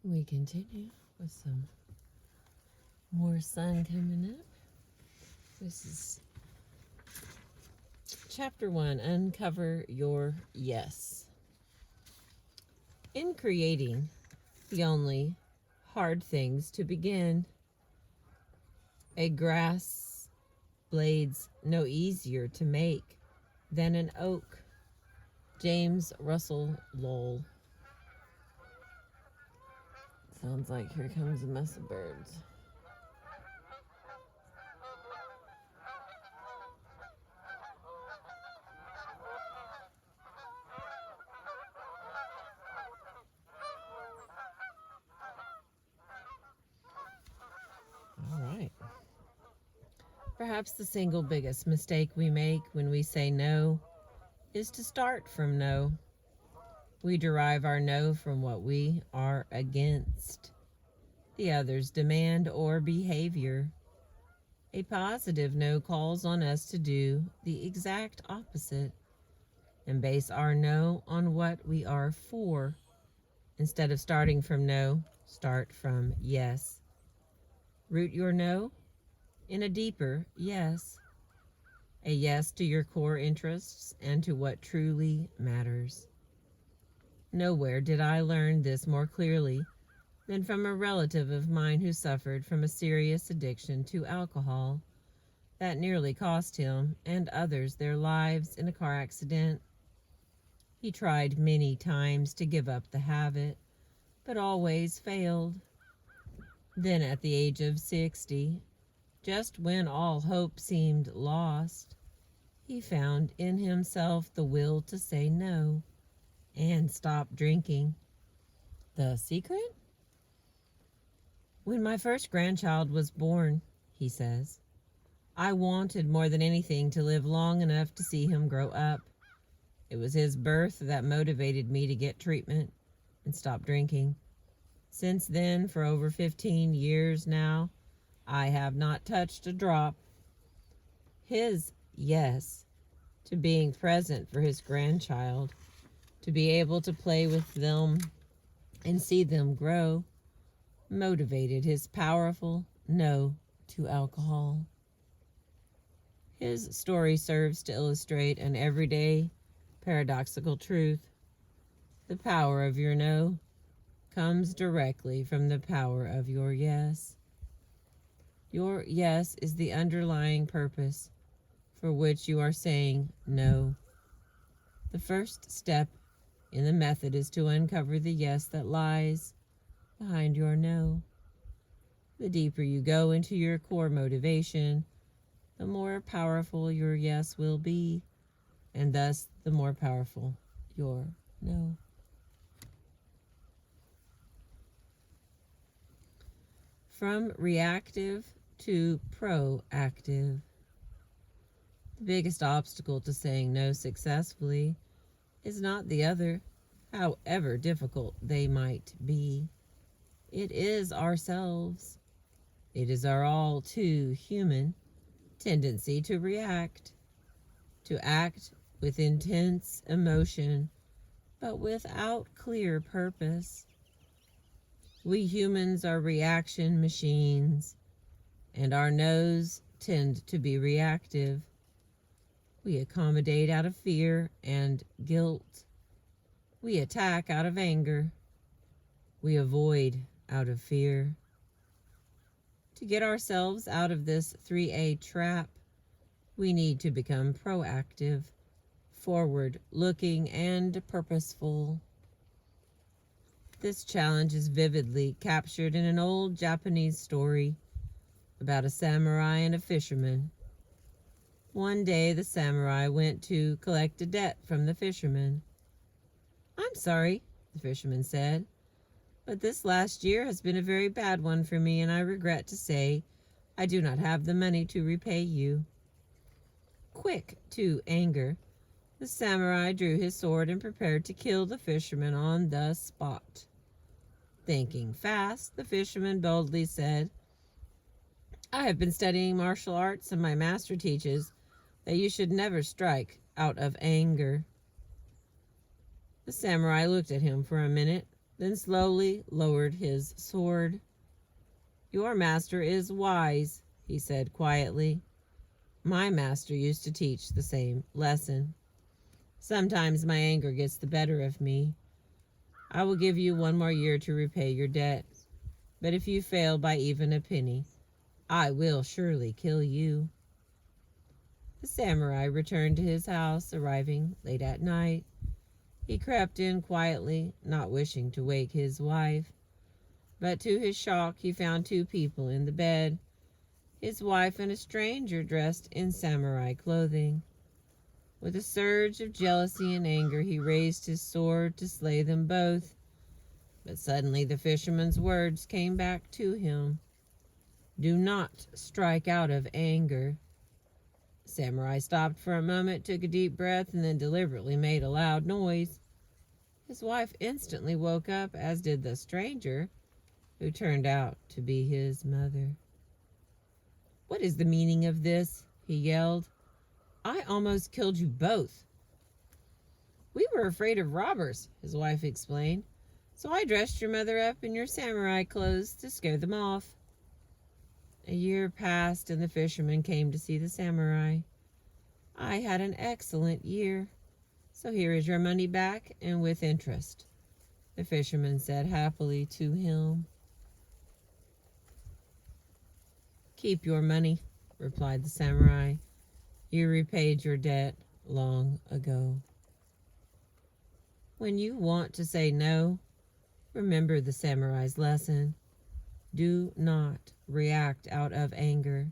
We continue with some more sun coming up. This is Chapter 1, Uncover Your Yes. In creating, the only hard things to begin, a grass blade's no easier to make than an oak. James Russell Lowell. Sounds like here comes a mess of birds. All right. Perhaps the single biggest mistake we make when we say no is to start from no. We derive our no from what we are against, the other's demand or behavior. A positive no calls on us to do the exact opposite and base our no on what we are for. Instead of starting from no, start from yes. Root your no in a deeper yes. A yes to your core interests and to what truly matters. Nowhere did I learn this more clearly than from a relative of mine who suffered from a serious addiction to alcohol that nearly cost him and others their lives in a car accident. He tried many times to give up the habit, but always failed. Then at the age of 60, just when all hope seemed lost, he found in himself the will to say no and stop drinking. The secret? When my first grandchild was born, he says, I wanted more than anything to live long enough to see him grow up. It was his birth that motivated me to get treatment and stop drinking. Since then, for over 15 years now, I have not touched a drop. His yes to being present for his grandchild, to be able to play with them and see them grow, motivated his powerful no to alcohol. His story serves to illustrate an everyday paradoxical truth. The power of your no comes directly from the power of your yes. Your yes is the underlying purpose for which you are saying no. The first step in the method is to uncover the yes that lies behind your no. The deeper you go into your core motivation, the more powerful your yes will be, and thus the more powerful your no. From reactive to proactive. The biggest obstacle to saying no successfully is not the other, however difficult they might be. It is ourselves. It is our all too human tendency to react, to act with intense emotion, but without clear purpose. We humans are reaction machines, and our no's tend to be reactive. We accommodate out of fear and guilt. We attack out of anger. We avoid out of fear. To get ourselves out of this 3A trap, we need to become proactive, forward-looking, and purposeful. This challenge is vividly captured in an old Japanese story about a samurai and a fisherman. One day the samurai went to collect a debt from the fisherman. I'm sorry, the fisherman said, but this last year has been a very bad one for me, and I regret to say I do not have the money to repay you. Quick to anger, the samurai drew his sword and prepared to kill the fisherman on the spot. Thinking fast, the fisherman boldly said, I have been studying martial arts, and my master teaches that you should never strike out of anger. The samurai looked at him for a minute, then slowly lowered his sword. "Your master is wise," he said quietly. "My master used to teach the same lesson. Sometimes my anger gets the better of me. I will give you 1 more year to repay your debt. But if you fail by even a penny, I will surely kill you." The samurai returned to his house, arriving late at night. He crept in quietly, not wishing to wake his wife. But to his shock, he found 2 people in the bed, his wife and a stranger dressed in samurai clothing. With a surge of jealousy and anger, he raised his sword to slay them both. But suddenly the fisherman's words came back to him. "Do not strike out of anger." The samurai stopped for a moment, took a deep breath, and then deliberately made a loud noise. His wife instantly woke up, as did the stranger, who turned out to be his mother. "What is the meaning of this?" he yelled. "I almost killed you both." "We were afraid of robbers," his wife explained, "so I dressed your mother up in your samurai clothes to scare them off." A year passed, and the fisherman came to see the samurai. "I had an excellent year, so here is your money back, and with interest," the fisherman said happily to him. "Keep your money," replied the samurai. "You repaid your debt long ago." When you want to say no, remember the samurai's lesson. Do not react out of anger,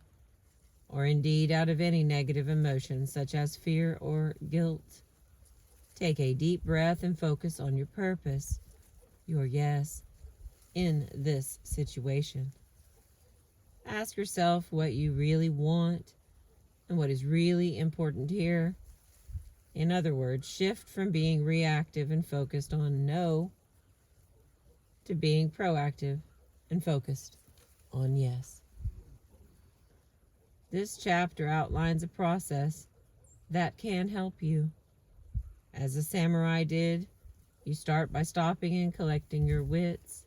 or indeed out of any negative emotion such as fear or guilt. Take a deep breath and focus on your purpose, your yes, in this situation. Ask yourself what you really want and what is really important here. In other words, shift from being reactive and focused on no to being proactive and focused on yes. This chapter outlines a process that can help you. As the samurai did, you start by stopping and collecting your wits.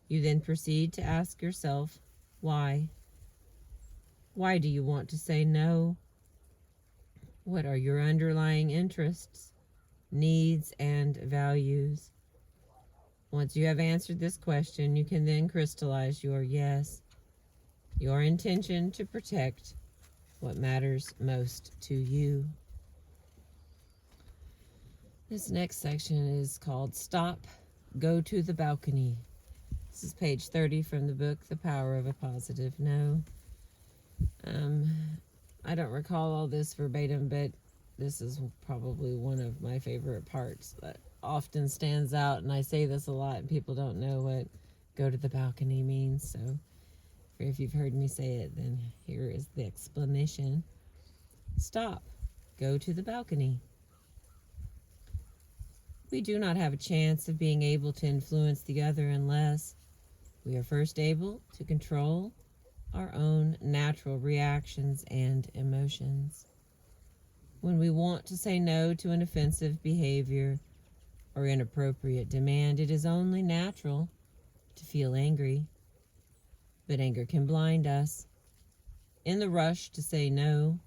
You then proceed to ask yourself, why? Why do you want to say no? What are your underlying interests, needs, and values? Once you have answered this question, you can then crystallize your yes, your intention to protect what matters most to you. This next section is called Stop, Go to the Balcony. This is page 30 from the book, The Power of a Positive No. I don't recall all this verbatim, but this is probably one of my favorite parts that often stands out, and I say this a lot, and people don't know what go to the balcony means, so if you've heard me say it, then here is the explanation. Stop, go to the balcony. We do not have a chance of being able to influence the other unless we are first able to control our own natural reactions and emotions. When we want to say no to an offensive behavior or inappropriate demand, it is only natural to feel angry. But anger can blind us. In the rush to say no,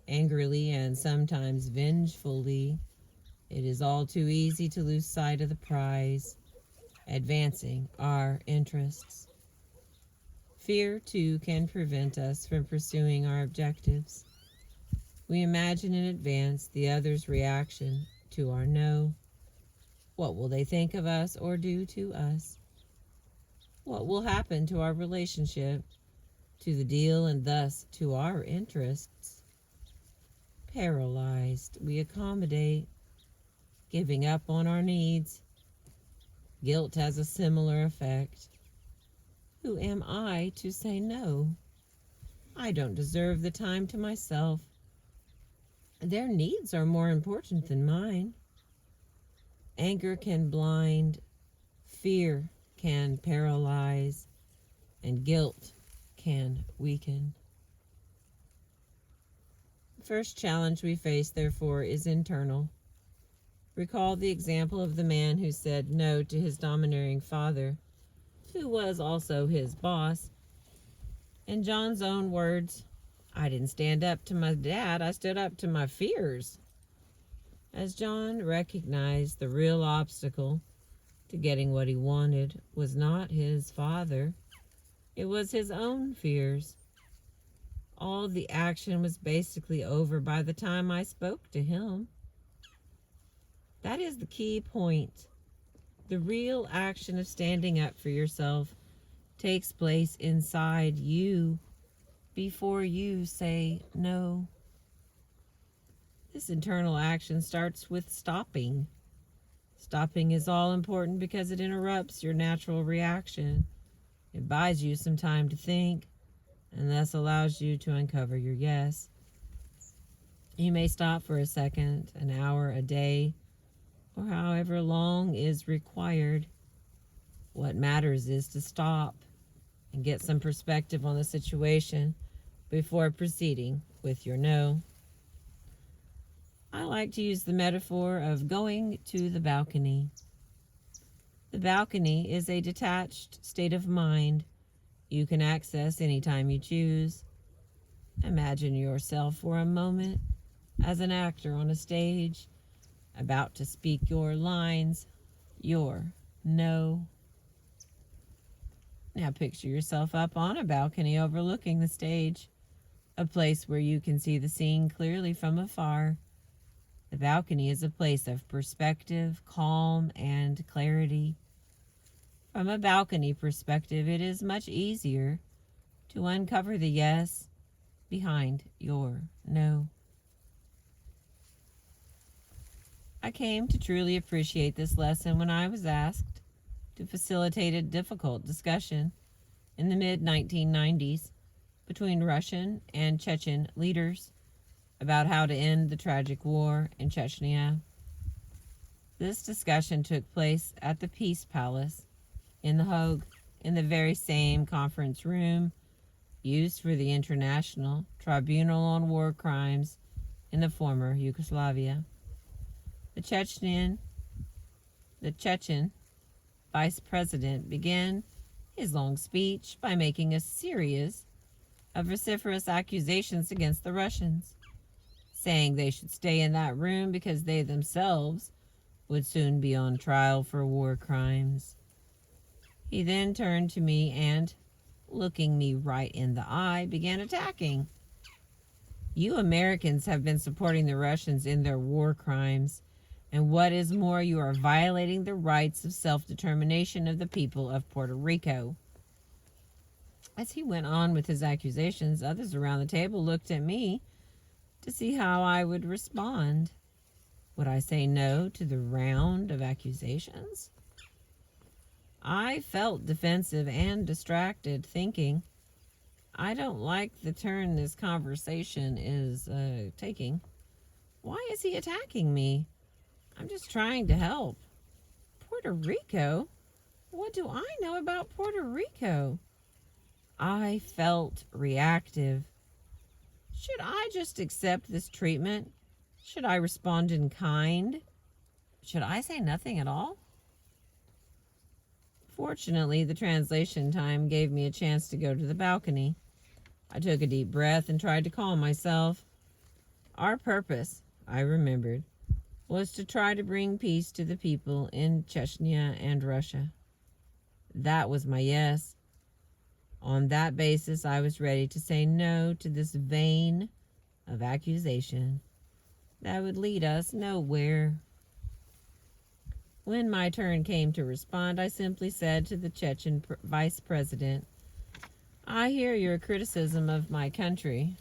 angrily and sometimes vengefully, it is all too easy to lose sight of the prize, advancing our interests. Fear, too, can prevent us from pursuing our objectives. We imagine in advance the other's reaction to our no. What will they think of us or do to us? What will happen to our relationship, to the deal, and thus to our interests? Paralyzed, we accommodate, giving up on our needs. Guilt has a similar effect. Who am I to say no? I don't deserve the time to myself. Their needs are more important than mine. Anger can blind, fear can paralyze, and guilt can weaken. The first challenge we face, therefore, is internal. Recall the example of the man who said no to his domineering father, who was also his boss. In John's own words, I didn't stand up to my dad, I stood up to my fears. As John recognized, the real obstacle to getting what he wanted was not his father, it was his own fears. All the action was basically over by the time I spoke to him. That is the key point. The real action of standing up for yourself takes place inside you before you say no. This internal action starts with stopping. Stopping is all important because it interrupts your natural reaction. It buys you some time to think and thus allows you to uncover your yes. You may stop for a second, an hour, a day, or however long is required. What matters is to stop and get some perspective on the situation before proceeding with your no. I like to use the metaphor of going to the balcony. The balcony is a detached state of mind you can access anytime you choose. Imagine yourself for a moment as an actor on a stage, about to speak your lines, your no. Now picture yourself up on a balcony overlooking the stage, a place where you can see the scene clearly from afar. The balcony is a place of perspective, calm, and clarity. From a balcony perspective, it is much easier to uncover the yes behind your no. I came to truly appreciate this lesson when I was asked to facilitate a difficult discussion in the mid-1990s between Russian and Chechen leaders about how to end the tragic war in Chechnya. This discussion took place at the Peace Palace in The Hague, in the very same conference room used for the International Tribunal on War Crimes in the former Yugoslavia. The Chechen vice president began his long speech by making a series of vociferous accusations against the Russians, saying they should stay in that room because they themselves would soon be on trial for war crimes. He then turned to me and, looking me right in the eye, began attacking. You Americans have been supporting the Russians in their war crimes, and what is more, you are violating the rights of self-determination of the people of Puerto Rico. As he went on with his accusations, others around the table looked at me to see how I would respond. Would I say no to the round of accusations? I felt defensive and distracted, thinking, I don't like the turn this conversation is taking. Why is he attacking me? I'm just trying to help. Puerto Rico? What do I know about Puerto Rico? I felt reactive. Should I just accept this treatment? Should I respond in kind? Should I say nothing at all? Fortunately, the translation time gave me a chance to go to the balcony. I took a deep breath and tried to calm myself. Our purpose, I remembered, was to try to bring peace to the people in Chechnya and Russia. That was my yes. On that basis, I was ready to say no to this vein of accusation that would lead us nowhere. When my turn came to respond, I simply said to the Chechen vice president, I hear your criticism of my country,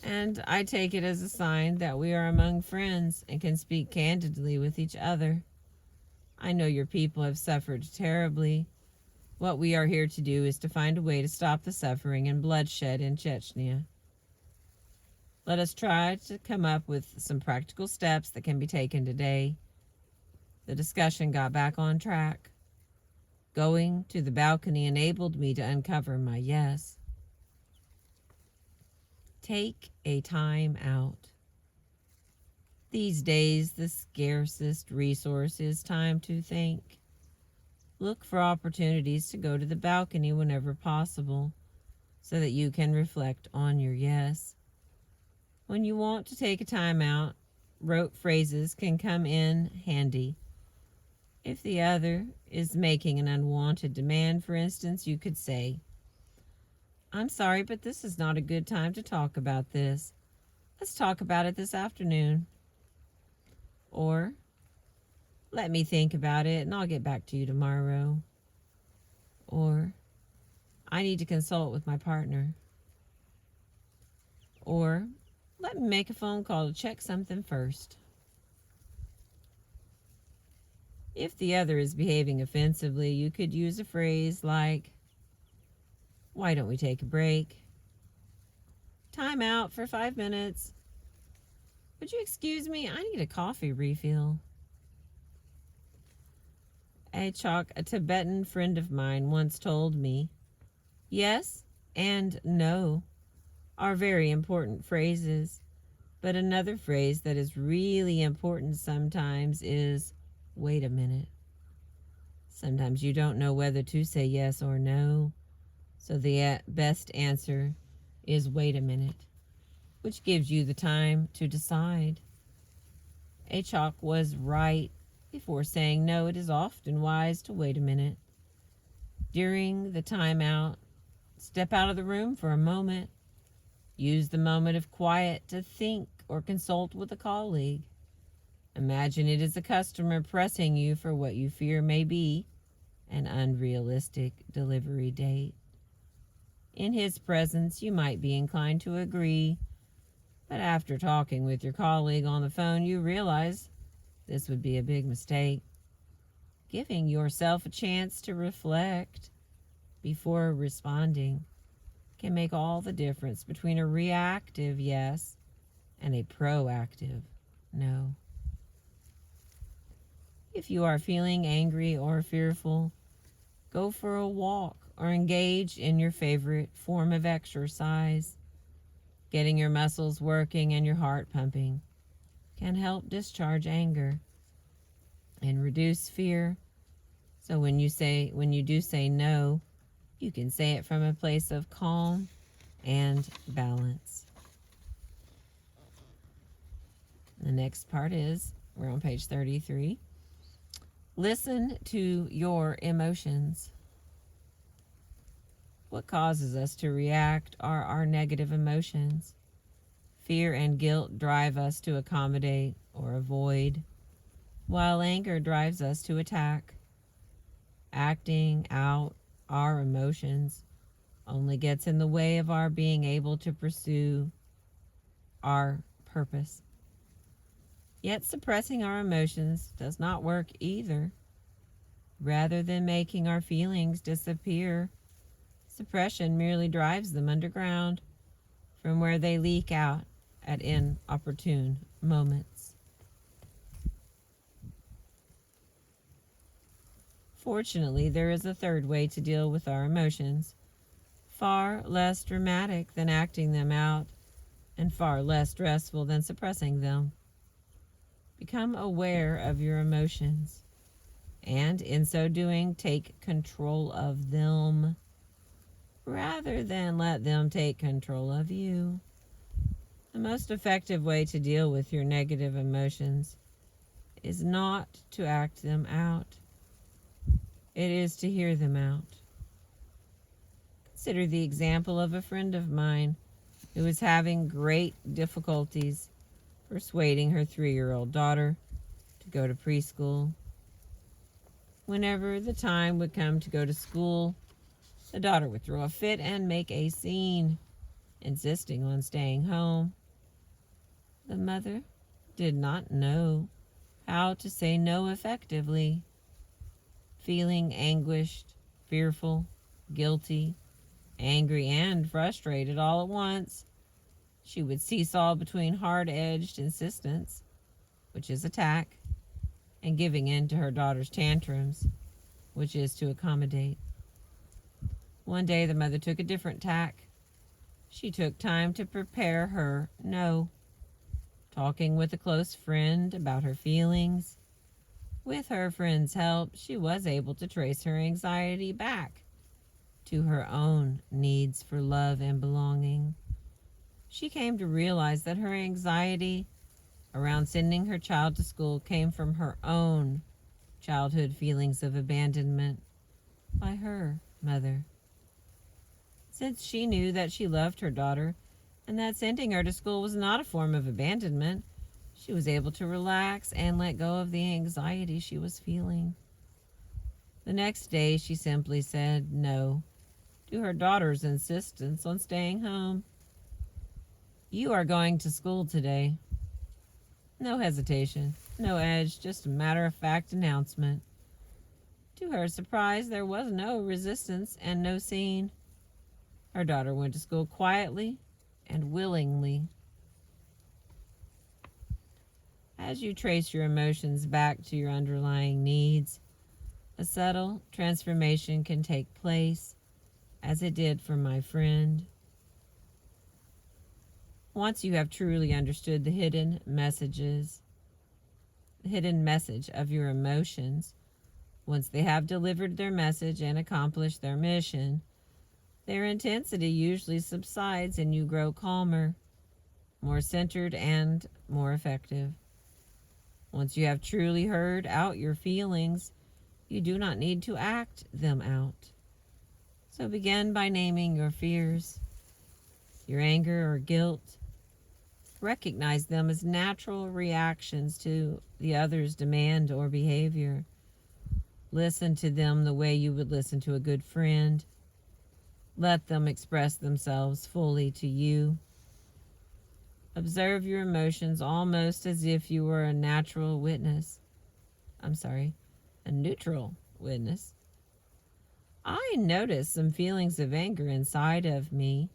and I take it as a sign that we are among friends and can speak candidly with each other. I know your people have suffered terribly. What we are here to do is to find a way to stop the suffering and bloodshed in Chechnya. Let us try to come up with some practical steps that can be taken today. The discussion got back on track. Going to the balcony enabled me to uncover my yes. Take a time out. These days, the scarcest resource is time to think. Look for opportunities to go to the balcony whenever possible so that you can reflect on your yes. When you want to take a time out, rote phrases can come in handy. If the other is making an unwanted demand, for instance, you could say, "I'm sorry, but this is not a good time to talk about this. Let's talk about it this afternoon." Or, "Let me think about it and I'll get back to you tomorrow." Or, "I need to consult with my partner." Or, "Let me make a phone call to check something first." If the other is behaving offensively, you could use a phrase like, "Why don't we take a break?" "Time out for 5 minutes." "Would you excuse me? I need a coffee refill." A Tibetan friend of mine once told me, yes and no are very important phrases, but another phrase that is really important sometimes is, "wait a minute." Sometimes you don't know whether to say yes or no, so the best answer is "wait a minute," which gives you the time to decide. Achok was right. Before saying no, it is often wise to wait a minute. During the timeout, step out of the room for a moment. Use the moment of quiet to think or consult with a colleague. Imagine it is a customer pressing you for what you fear may be an unrealistic delivery date. In his presence, you might be inclined to agree, but after talking with your colleague on the phone, you realize this would be a big mistake. Giving yourself a chance to reflect before responding can make all the difference between a reactive yes and a proactive no. If you are feeling angry or fearful, go for a walk or engage in your favorite form of exercise. Getting your muscles working and your heart pumping can help discharge anger and reduce fear. So when you do say no, you can say it from a place of calm and balance. The next part is, we're on page 33. Listen to your emotions. What causes us to react are our negative emotions. Fear and guilt drive us to accommodate or avoid, while anger drives us to attack. Acting out our emotions only gets in the way of our being able to pursue our purpose. Yet suppressing our emotions does not work either. Rather than making our feelings disappear, suppression merely drives them underground, from where they leak out at inopportune moments. Fortunately, there is a third way to deal with our emotions, far less dramatic than acting them out and far less stressful than suppressing them. Become aware of your emotions, and in so doing, take control of them rather than let them take control of you. The most effective way to deal with your negative emotions is not to act them out. It is to hear them out. Consider the example of a friend of mine who was having great difficulties persuading her 3-year-old daughter to go to preschool. Whenever the time would come to go to school, the daughter would throw a fit and make a scene, insisting on staying home. The mother did not know how to say no effectively. Feeling anguished, fearful, guilty, angry, and frustrated all at once, she would seesaw between hard-edged insistence, which is attack, and giving in to her daughter's tantrums, which is to accommodate. One day the mother took a different tack. She took time to prepare her no. talking with a close friend about her feelings. With her friend's help, she was able to trace her anxiety back to her own needs for love and belonging. She came to realize that her anxiety around sending her child to school came from her own childhood feelings of abandonment by her mother. Since she knew that she loved her daughter and that sending her to school was not a form of abandonment, she was able to relax and let go of the anxiety she was feeling. The next day, she simply said no to her daughter's insistence on staying home. "You are going to school today." No hesitation, no edge, just a matter-of-fact announcement. To her surprise, there was no resistance and no scene. Her daughter went to school quietly and willingly. As you trace your emotions back to your underlying needs, a subtle transformation can take place, as it did for my friend. Once you have truly understood the hidden message of your emotions, once they have delivered their message and accomplished their mission, their intensity usually subsides and you grow calmer, more centered, and more effective. Once you have truly heard out your feelings, you do not need to act them out. So begin by naming your fears, your anger or guilt. Recognize them as natural reactions to the other's demand or behavior. Listen to them the way you would listen to a good friend. Let them express themselves fully to you. Observe your emotions almost as if you were a neutral witness. I notice some feelings of anger inside of me.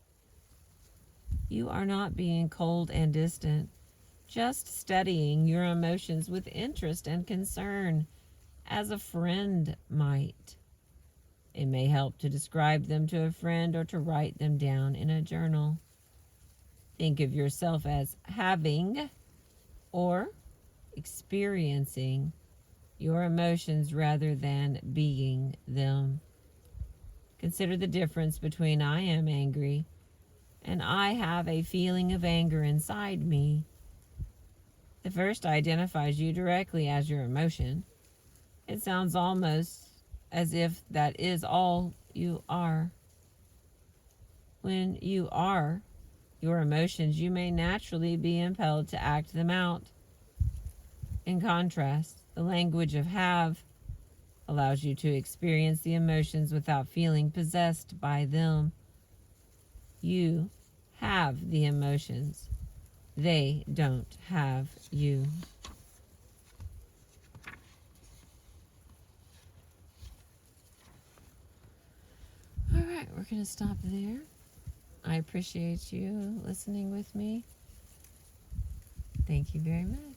You are not being cold and distant, just studying your emotions with interest and concern, as a friend might. It may help to describe them to a friend or to write them down in a journal. Think of yourself as having or experiencing your emotions rather than being them. Consider the difference between "I am angry" and "I have a feeling of anger inside me." The first identifies you directly as your emotion. It sounds almost as if that is all you are. When you are your emotions, you may naturally be impelled to act them out. In contrast, the language of have allows you to experience the emotions without feeling possessed by them. You have the emotions. They don't have you. All right, we're going to stop there. I appreciate you listening with me. Thank you very much.